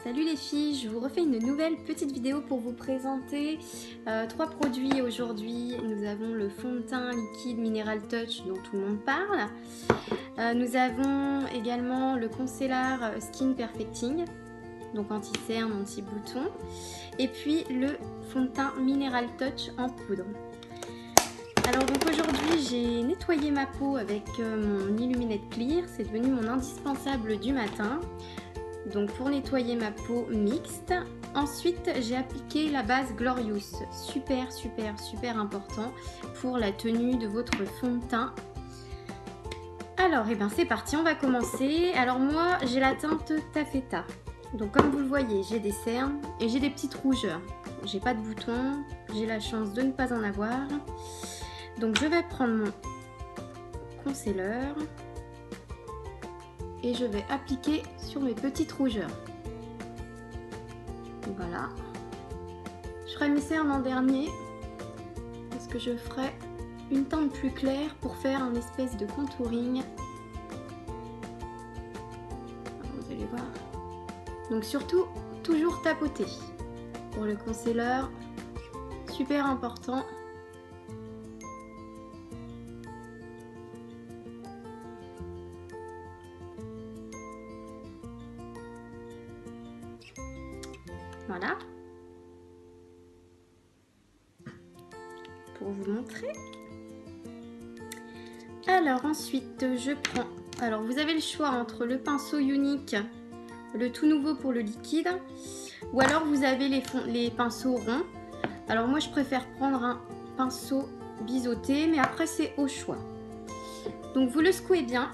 Salut les filles, je vous refais une nouvelle petite vidéo pour vous présenter 3 produits aujourd'hui. Nous avons le fond de teint liquide Mineral Touch dont tout le monde parle. Nous avons également le concealer Skin Perfecting, donc anti-cerne, anti-bouton. Et puis le fond de teint Mineral Touch en poudre. Alors donc aujourd'hui j'ai nettoyé ma peau avec mon Illuminate Clear, c'est devenu mon indispensable du matin. Donc pour nettoyer ma peau mixte. Ensuite j'ai appliqué la base Glorious, super important pour la tenue de votre fond de teint. Alors c'est parti, on va commencer. Alors moi j'ai la teinte Taffeta. Donc comme vous le voyez, j'ai des cernes et j'ai des petites rougeurs. J'ai pas de boutons, j'ai la chance de ne pas en avoir. Donc je vais prendre mon concealer et je vais appliquer sur mes petites rougeurs. Voilà. Je ferai mes cernes en dernier parce que je ferai une teinte plus claire pour faire un espèce de contouring. Vous allez voir. Donc surtout, toujours tapoter pour le concealer, super important. Voilà, pour vous montrer. Alors ensuite je prends, alors vous avez le choix entre le pinceau Unique, le tout nouveau pour le liquide, ou alors vous avez les pinceaux ronds. Alors moi je préfère prendre un pinceau biseauté, mais après c'est au choix. Donc vous le secouez bien,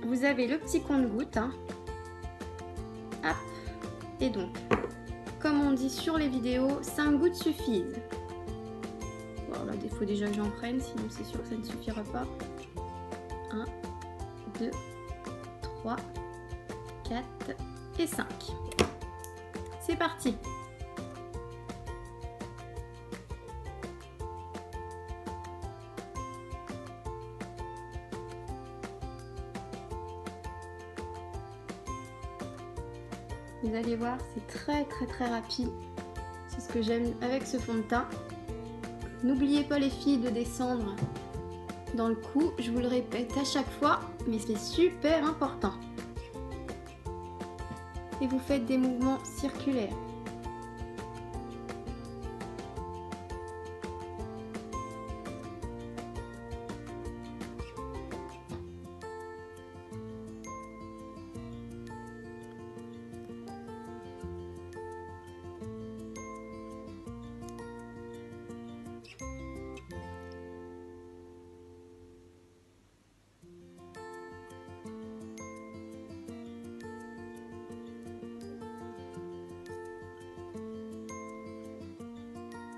vous avez le petit compte-gouttes, hein. Hop, et donc comme on dit sur les vidéos, 5 gouttes suffisent. Bon, là, il faut déjà que j'en prenne, sinon c'est sûr que ça ne suffira pas. 1, 2, 3, 4 et 5. C'est parti. Vous allez voir, c'est très rapide. C'est ce que j'aime avec ce fond de teint. N'oubliez pas les filles de descendre dans le cou, je vous le répète à chaque fois, mais c'est super important. Et vous faites des mouvements circulaires.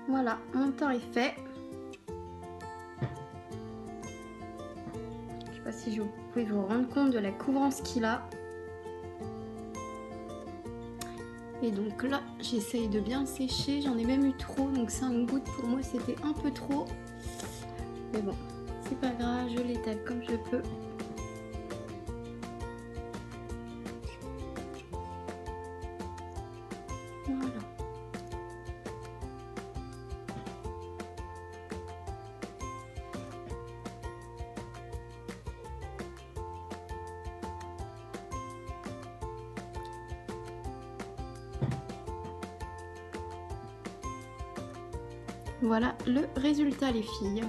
Voilà, mon teint est fait. Je ne sais pas si vous pouvez vous rendre compte de la couvrance qu'il a. Et donc là, j'essaye de bien sécher. J'en ai même eu trop, donc 5 gouttes pour moi c'était un peu trop. Mais bon, c'est pas grave, je l'étale comme je peux. Voilà. Voilà le résultat les filles.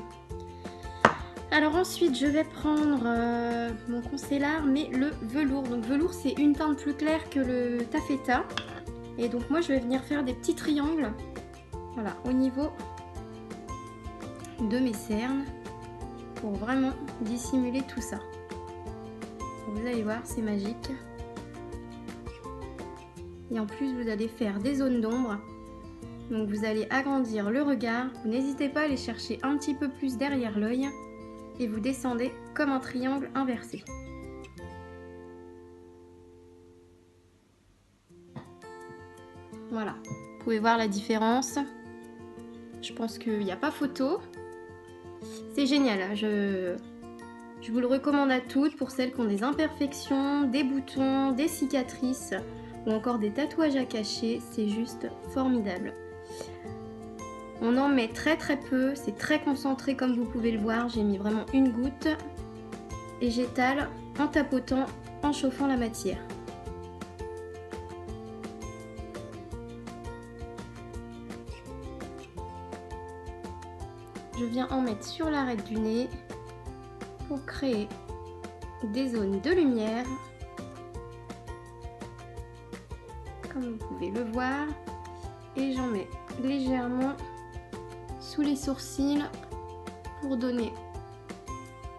Alors ensuite je vais prendre mon concealer, mais le velours. Donc velours c'est une teinte plus claire que le taffeta. Et donc moi je vais venir faire des petits triangles. Voilà, au niveau de mes cernes. Pour vraiment dissimuler tout ça. Vous allez voir, c'est magique. Et en plus vous allez faire des zones d'ombre. Donc vous allez agrandir le regard, vous n'hésitez pas à aller chercher un petit peu plus derrière l'œil et vous descendez comme un triangle inversé. Voilà, vous pouvez voir la différence. Je pense qu'il n'y a pas photo. C'est génial, hein. Je vous le recommande à toutes pour celles qui ont des imperfections, des boutons, des cicatrices. ou encore des tatouages à cacher, c'est juste formidable. On en met très peu, c'est très concentré comme vous pouvez le voir, j'ai mis vraiment une goutte et j'étale en tapotant, en chauffant la matière. Je viens en mettre sur l'arête du nez pour créer des zones de lumière, comme vous pouvez le voir, et j'en mets légèrement sous les sourcils pour donner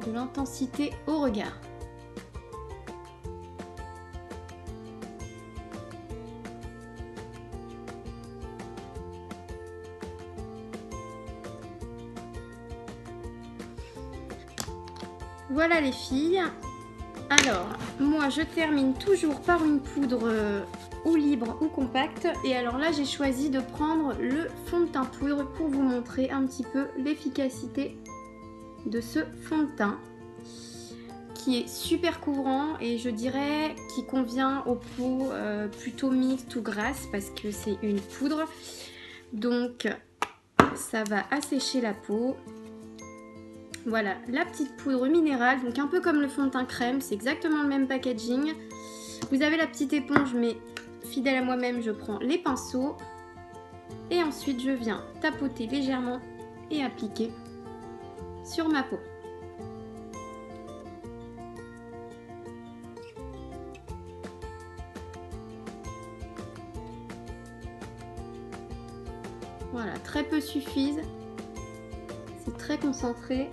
de l'intensité au regard. Voilà les filles. Alors, moi je termine toujours par une poudre ou libre ou compacte. Et alors là, j'ai choisi de prendre le fond de teint poudre pour vous montrer un petit peu l'efficacité de ce fond de teint qui est super couvrant et je dirais qui convient aux peaux plutôt mixtes ou grasses parce que c'est une poudre. Donc, ça va assécher la peau. Voilà, la petite poudre minérale, donc un peu comme le fond de teint crème, c'est exactement le même packaging. Vous avez la petite éponge, mais fidèle à moi-même, je prends les pinceaux. Et ensuite, je viens tapoter légèrement et appliquer sur ma peau. Voilà, très peu suffisent. C'est très concentré.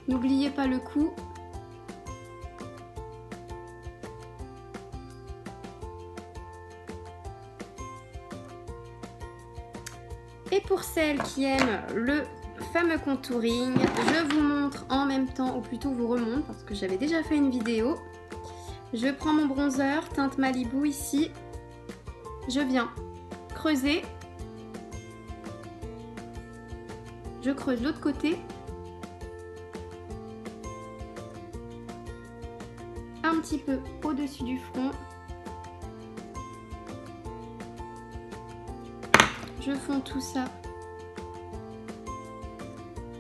N'oubliez pas le coup. Et pour celles qui aiment le fameux contouring, je vous montre en même temps, ou plutôt vous remonte, parce que j'avais déjà fait une vidéo. Je prends mon bronzer, teinte Malibu ici. Je viens creuser. Je creuse l'autre côté. Un petit peu au-dessus du front. Je fonds tout ça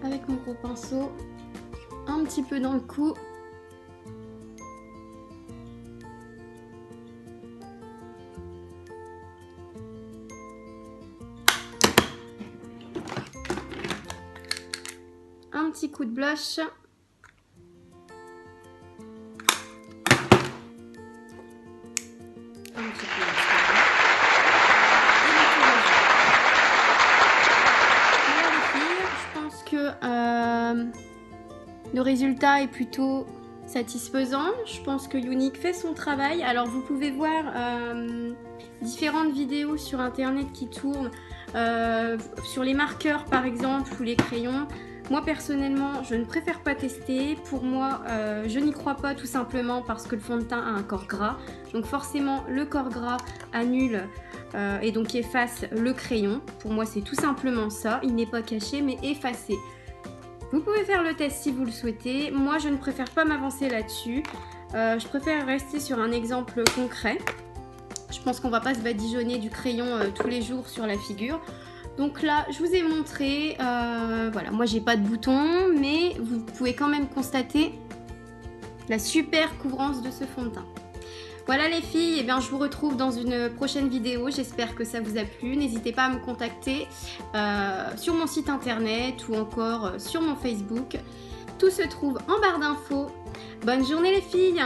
avec mon gros pinceau, un petit peu dans le cou. Un petit coup de blush. Le résultat est plutôt satisfaisant. Je pense que Younique fait son travail. Alors vous pouvez voir différentes vidéos sur internet qui tournent sur les marqueurs par exemple ou les crayons. Moi personnellement je ne préfère pas tester. Pour moi je n'y crois pas tout simplement parce que le fond de teint a un corps gras. Donc forcément le corps gras annule et donc efface le crayon. Pour moi c'est tout simplement ça. Il n'est pas caché mais effacé. Vous pouvez faire le test si vous le souhaitez. Moi, je ne préfère pas m'avancer là-dessus. Je préfère rester sur un exemple concret. Je pense qu'on ne va pas se badigeonner du crayon tous les jours sur la figure. Donc là, je vous ai montré. Voilà, moi, j'ai pas de bouton, mais vous pouvez quand même constater la super couvrance de ce fond de teint. Voilà les filles, eh bien, je vous retrouve dans une prochaine vidéo, j'espère que ça vous a plu. N'hésitez pas à me contacter sur mon site internet ou encore sur mon Facebook. Tout se trouve en barre d'infos. Bonne journée les filles!